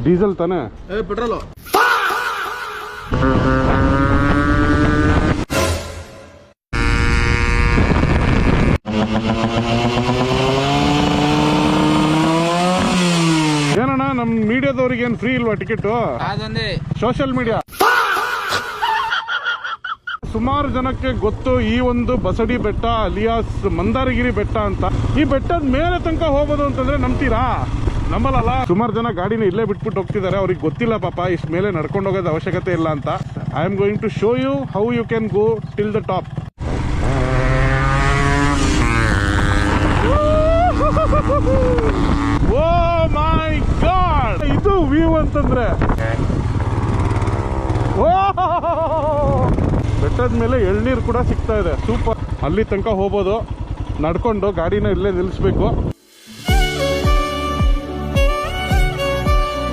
Diesel ತಾನೆ? Petrol. ಏನಣ್ಣ ನಮ್ ಮೀಡಿಯಾದವ್ರಿಗೆ ಏನ್ ಫ್ರೀ ಇಲ್ವಾ ಟಿಕೆಟ್? ಸೋಷಿಯಲ್ ಮೀಡಿಯಾ ಸುಮಾರು ಜನಕ್ಕೆ ಗೊತ್ತು ಈ ಒಂದು ಬಸಡಿ ಬೆಟ್ಟ ಅಲಿಯಾಸ್ ಮಂದಾರಗಿರಿ ಬೆಟ್ಟ ಅಂತ. ಈ ಬೆಟ್ಟದ ಮೇಲೆ ತನಕ ಹೋಗೋದು ಅಂತಂದ್ರೆ ನಂಬ್ತೀರಾ? ನಂಬಲ್ಲ. ಸುಮಾರು ಜನ ಗಾಡಿನ ಇಲ್ಲೇ ಬಿಟ್ಬಿಟ್ಟು ಹೋಗ್ತಿದ್ದಾರೆ. ಅವ್ರಿಗೆ ಗೊತ್ತಿಲ್ಲ ಪಾಪ ಇಷ್ಟ ಮೇಲೆ ನಡ್ಕೊಂಡು ಹೋಗೋದು ಅವಶ್ಯಕತೆ ಇಲ್ಲ ಅಂತ. I am going to show you how you can go till the top. Oh my god, ಇದು ವ್ಯೂ ಅಂತಂದ್ರೆ. ಬೆಟ್ಟದ ಮೇಲೆ ಎಳ್ನೀರು ಕೂಡ ಸಿಗ್ತಾ ಇದೆ. ಸೂಪರ್. ಅಲ್ಲಿ ತನಕ ಹೋಗ್ಬೋದು ನಡ್ಕೊಂಡು. ಗಾಡಿನ ಇಲ್ಲೇ ನಿಲ್ಲಿಸ್ಬೇಕು.